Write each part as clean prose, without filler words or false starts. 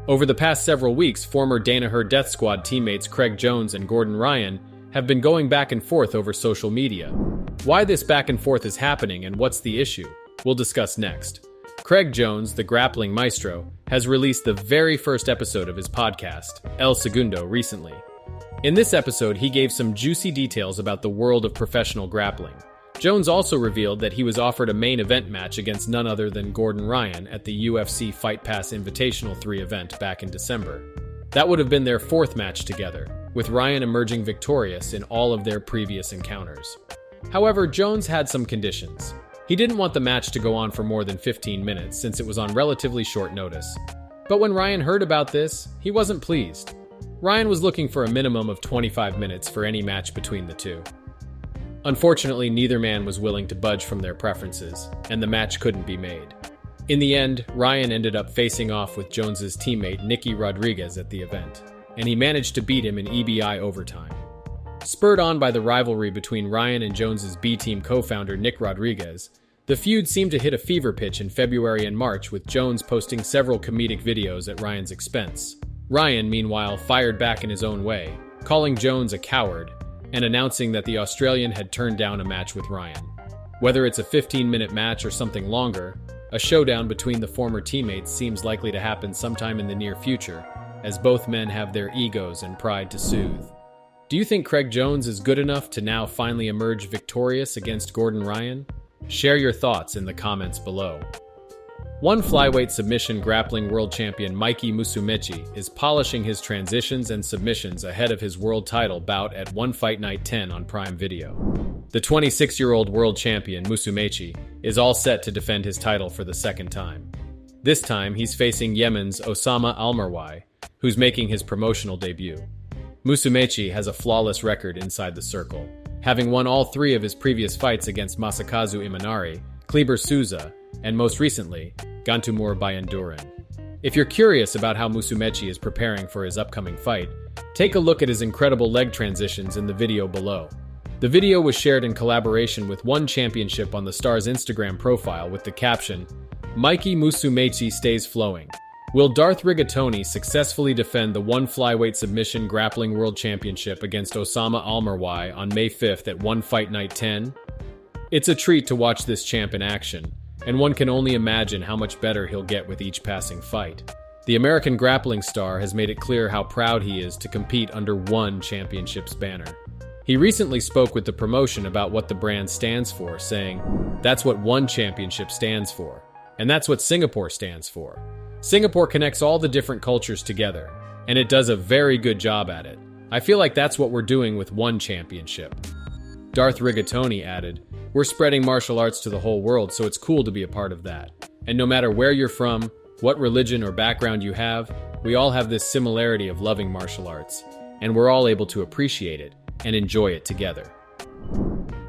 Over the past several weeks, former Danaher Death Squad teammates Craig Jones and Gordon Ryan have been going back and forth over social media. Why this back and forth is happening and what's the issue, we'll discuss next. Craig Jones, the grappling maestro, has released the very first episode of his podcast, El Segundo, recently. In this episode, he gave some juicy details about the world of professional grappling. Jones also revealed that he was offered a main event match against none other than Gordon Ryan at the UFC Fight Pass Invitational 3 event back in December. That would have been their fourth match together, with Ryan emerging victorious in all of their previous encounters. However, Jones had some conditions. He didn't want the match to go on for more than 15 minutes since it was on relatively short notice. But when Ryan heard about this, he wasn't pleased. Ryan was looking for a minimum of 25 minutes for any match between the two. Unfortunately, neither man was willing to budge from their preferences, and the match couldn't be made. In the end, Ryan ended up facing off with Jones's teammate Nicky Rodriguez at the event, and he managed to beat him in EBI overtime. Spurred on by the rivalry between Ryan and Jones's B-Team co-founder Nick Rodriguez, the feud seemed to hit a fever pitch in February and March, with Jones posting several comedic videos at Ryan's expense. Ryan, meanwhile, fired back in his own way, calling Jones a coward and announcing that the Australian had turned down a match with Ryan. Whether it's a 15-minute match or something longer, a showdown between the former teammates seems likely to happen sometime in the near future, as both men have their egos and pride to soothe. Do you think Craig Jones is good enough to now finally emerge victorious against Gordon Ryan? Share your thoughts in the comments below. One flyweight submission grappling world champion Mikey Musumeci is polishing his transitions and submissions ahead of his world title bout at One Fight Night 10 on Prime Video. The 26-year-old world champion Musumeci is all set to defend his title for the second time. This time, he's facing Yemen's Osama Almarwai, who's making his promotional debut. Musumeci has a flawless record inside the circle, having won all three of his previous fights against Masakazu Imanari, Kleber Souza, and most recently, Gantumur Bayanduran. If you're curious about how Musumeci is preparing for his upcoming fight, take a look at his incredible leg transitions in the video below. The video was shared in collaboration with One Championship on the star's Instagram profile with the caption, "Mikey Musumeci stays flowing. Will Darth Rigatoni successfully defend the One Flyweight Submission Grappling World Championship against Osama Almarwai on May 5th at One Fight Night 10? It's a treat to watch this champ in action, and one can only imagine how much better he'll get with each passing fight. The American grappling star has made it clear how proud he is to compete under One Championship's banner. He recently spoke with the promotion about what the brand stands for, saying, "That's what One Championship stands for, and that's what Singapore stands for. Singapore connects all the different cultures together, and it does a very good job at it. I feel like that's what we're doing with One Championship." Darth Rigatoni added, "We're spreading martial arts to the whole world, so it's cool to be a part of that. And no matter where you're from, what religion or background you have, we all have this similarity of loving martial arts, and we're all able to appreciate it and enjoy it together."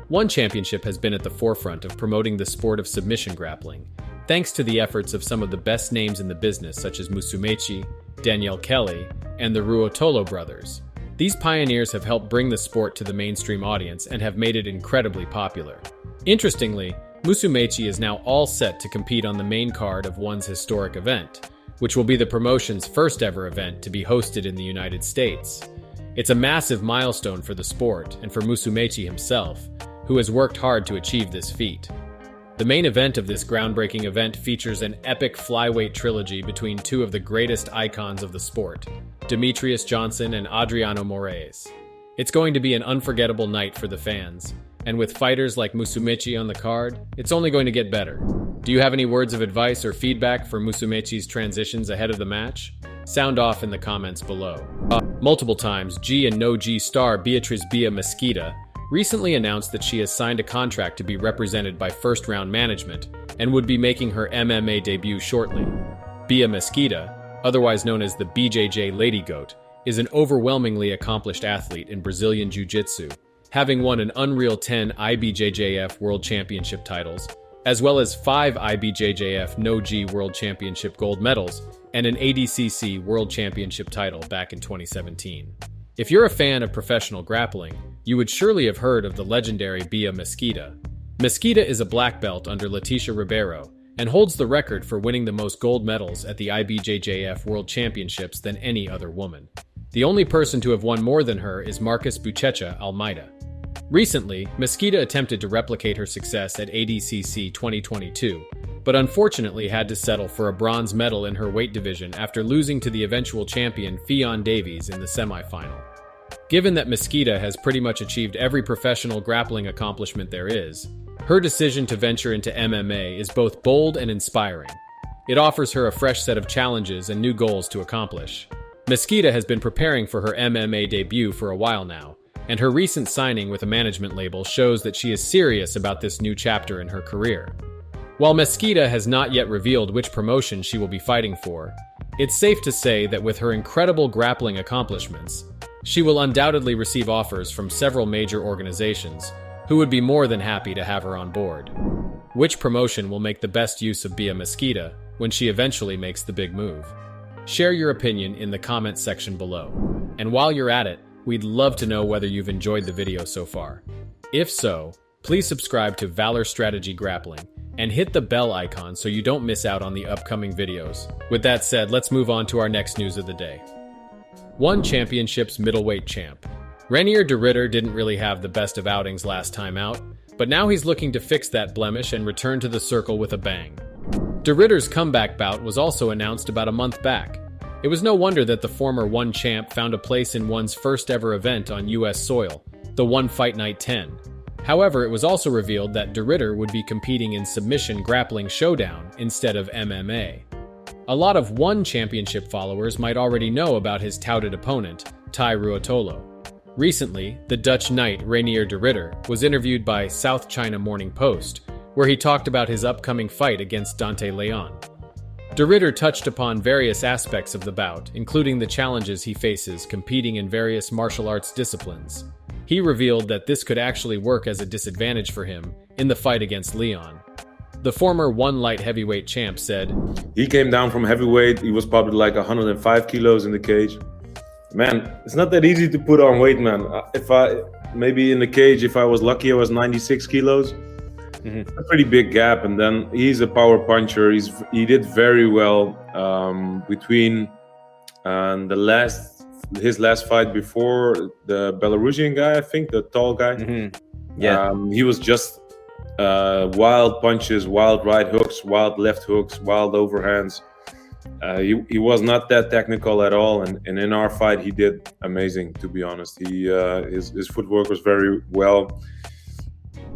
One Championship has been at the forefront of promoting the sport of submission grappling, thanks to the efforts of some of the best names in the business such as Musumeci, Danielle Kelly, and the Ruotolo brothers. These pioneers have helped bring the sport to the mainstream audience and have made it incredibly popular. Interestingly, Musumeci is now all set to compete on the main card of One's historic event, which will be the promotion's first ever event to be hosted in the United States. It's a massive milestone for the sport and for Musumeci himself, who has worked hard to achieve this feat. The main event of this groundbreaking event features an epic flyweight trilogy between two of the greatest icons of the sport, Demetrius Johnson and Adriano Moraes. It's going to be an unforgettable night for the fans, and with fighters like Musumeci on the card, it's only going to get better. Do you have any words of advice or feedback for Musumeci's transitions ahead of the match? Sound off in the comments below. Multiple times, G and No G star Beatriz Bia Mesquita recently announced that she has signed a contract to be represented by First Round Management and would be making her MMA debut shortly. Bia Mesquita, otherwise known as the BJJ Lady Goat, is an overwhelmingly accomplished athlete in Brazilian Jiu-Jitsu, having won an unreal 10 IBJJF World Championship titles, as well as 5 IBJJF No-Gi World Championship gold medals and an ADCC World Championship title back in 2017. If you're a fan of professional grappling, you would surely have heard of the legendary Bia Mesquita. Mesquita is a black belt under Leticia Ribeiro and holds the record for winning the most gold medals at the ibjjf World Championships than any other woman. The only person to have won more than her is Marcus Buchecha Almeida. Recently, Mesquita attempted to replicate her success at ADCC 2022, but unfortunately had to settle for a bronze medal in her weight division after losing to the eventual champion Ffion Davies in the semifinal. Given that Mesquita has pretty much achieved every professional grappling accomplishment there is, her decision to venture into MMA is both bold and inspiring. It offers her a fresh set of challenges and new goals to accomplish. Mesquita has been preparing for her MMA debut for a while now, and her recent signing with a management label shows that she is serious about this new chapter in her career. While Mesquita has not yet revealed which promotion she will be fighting for, it's safe to say that with her incredible grappling accomplishments, she will undoubtedly receive offers from several major organizations who would be more than happy to have her on board. Which promotion will make the best use of Bia Mesquita when she eventually makes the big move? Share your opinion in the comments section below. And while you're at it, we'd love to know whether you've enjoyed the video so far. If so, please subscribe to Valor Strategy Grappling and hit the bell icon so you don't miss out on the upcoming videos. With that said, let's move on to our next news of the day. One Championship's middleweight champ. Reinier de Ridder didn't really have the best of outings last time out, but now he's looking to fix that blemish and return to the circle with a bang. De Ridder's comeback bout was also announced about a month back. It was no wonder that the former One champ found a place in One's first ever event on US soil, the One Fight Night 10. However, it was also revealed that de Ridder would be competing in Submission Grappling Showdown instead of MMA. A lot of One Championship followers might already know about his touted opponent, Tai Ruotolo. Recently, the Dutch knight Reinier de Ridder was interviewed by South China Morning Post, where he talked about his upcoming fight against Dante Leon. De Ridder touched upon various aspects of the bout, including the challenges he faces competing in various martial arts disciplines. He revealed that this could actually work as a disadvantage for him in the fight against Leon. The former One light heavyweight champ said, "He came down from heavyweight. He was probably like 105 kilos in the cage. Man, it's not that easy to put on weight, man. Maybe in the cage, if I was lucky, I was 96 kilos. A pretty big gap. And then he's a power puncher. He did very well between his last fight before the Belarusian guy, I think, the tall guy. He was just wild punches, wild right hooks, wild left hooks, wild overhands. He was not that technical at all, and in our fight he did amazing, to be honest. His footwork was very well.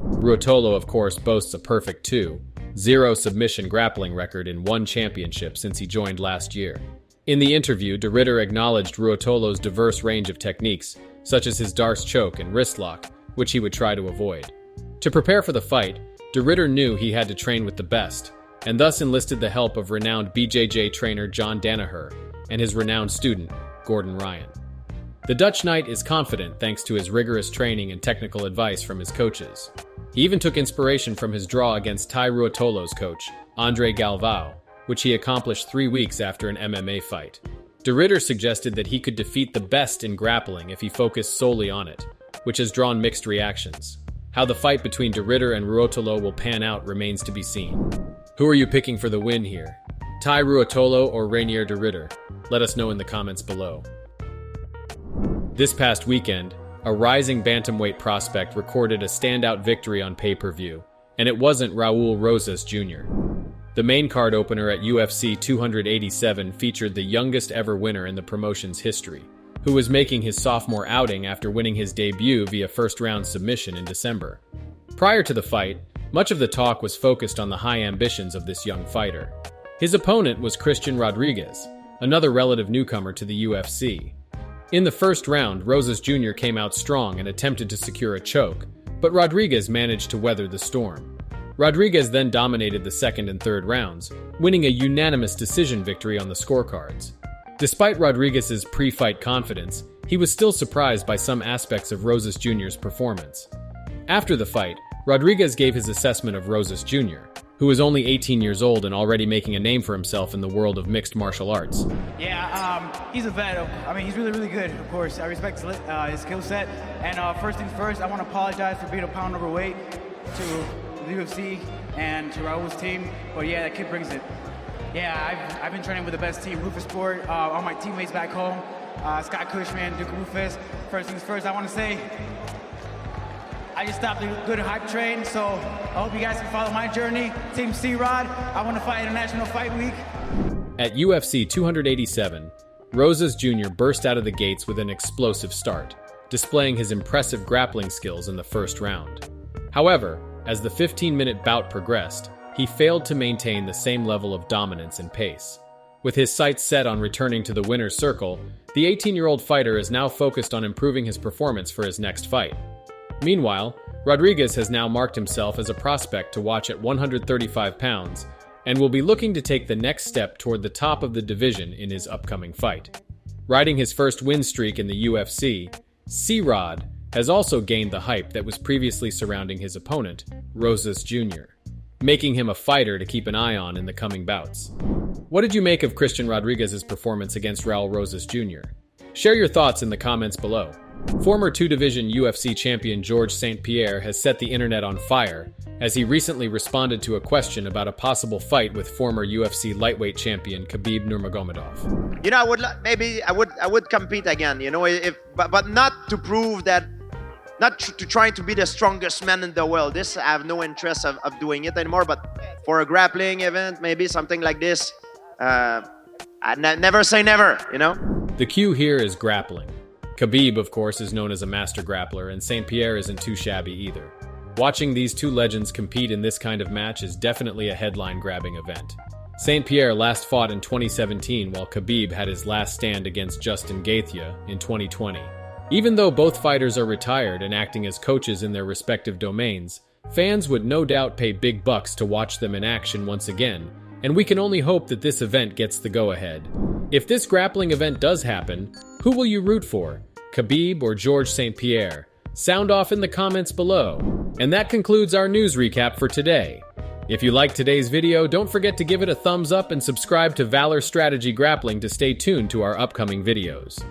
Ruotolo, of course, boasts a perfect 2-0 submission grappling record in One Championship since he joined last year. In the interview, de Ridder acknowledged Ruotolo's diverse range of techniques, such as his Darce choke and wrist lock, which he would try to avoid. To prepare for the fight, de Ridder knew he had to train with the best, and thus enlisted the help of renowned BJJ trainer John Danaher and his renowned student, Gordon Ryan. The Dutch knight is confident thanks to his rigorous training and technical advice from his coaches. He even took inspiration from his draw against Tai Ruotolo's coach, Andre Galvao, which he accomplished 3 weeks after an MMA fight. De Ridder suggested that he could defeat the best in grappling if he focused solely on it, which has drawn mixed reactions. How the fight between de Ridder and Ruotolo will pan out remains to be seen. Who are you picking for the win here? Tai Ruotolo or Reinier de Ridder? Let us know in the comments below. This past weekend, a rising bantamweight prospect recorded a standout victory on pay-per-view, and it wasn't Raul Rosas Jr. The main card opener at UFC 287 featured the youngest ever winner in the promotion's history, who was making his sophomore outing after winning his debut via first-round submission in December. Prior to the fight, much of the talk was focused on the high ambitions of this young fighter. His opponent was Christian Rodriguez, another relative newcomer to the UFC. In the first round, Rosas Jr. came out strong and attempted to secure a choke, but Rodriguez managed to weather the storm. Rodriguez then dominated the second and third rounds, winning a unanimous decision victory on the scorecards. Despite Rodriguez's pre-fight confidence, he was still surprised by some aspects of Rosas Jr.'s performance. After the fight, Rodriguez gave his assessment of Rosas Jr., who is only 18 years old and already making a name for himself in the world of mixed martial arts. Yeah, he's a vet. I mean, he's really, really good, of course. I respect his skill set. And first things first, I want to apologize for being a pound overweight to the UFC. and to Raul's team. But yeah, that kid brings it. Yeah, I've been training with the best team, Rufus Sport, all my teammates back home, Scott Cushman, Duke Rufus. First things first, I want to say, I just stopped the good hype train, so I hope you guys can follow my journey. Team C-Rod, I want to fight International Fight Week. At UFC 287, Rosas Jr. burst out of the gates with an explosive start, displaying his impressive grappling skills in the first round. However, as the 15-minute bout progressed, he failed to maintain the same level of dominance and pace. With his sights set on returning to the winner's circle, the 18-year-old fighter is now focused on improving his performance for his next fight. Meanwhile, Rodriguez has now marked himself as a prospect to watch at 135 pounds and will be looking to take the next step toward the top of the division in his upcoming fight. Riding his first win streak in the UFC, C-Rod has also gained the hype that was previously surrounding his opponent, Rosas Jr., making him a fighter to keep an eye on in the coming bouts. What did you make of Christian Rodriguez's performance against Raul Rosas Jr.? Share your thoughts in the comments below. Former two-division UFC champion Georges St-Pierre has set the internet on fire as he recently responded to a question about a possible fight with former UFC lightweight champion Khabib Nurmagomedov. You know, I would compete again, you know, but not to prove that, not to trying to be the strongest man in the world. This, I have no interest of doing it anymore, but for a grappling event, maybe something like this, I never say never, you know? The cue here is grappling. Khabib, of course, is known as a master grappler, and St-Pierre isn't too shabby either. Watching these two legends compete in this kind of match is definitely a headline-grabbing event. St-Pierre last fought in 2017, while Khabib had his last stand against Justin Gaethje in 2020. Even though both fighters are retired and acting as coaches in their respective domains, fans would no doubt pay big bucks to watch them in action once again, and we can only hope that this event gets the go-ahead. If this grappling event does happen, who will you root for? Khabib or Georges St-Pierre? Sound off in the comments below. And that concludes our news recap for today. If you liked today's video, don't forget to give it a thumbs up and subscribe to Valor Strategy Grappling to stay tuned to our upcoming videos.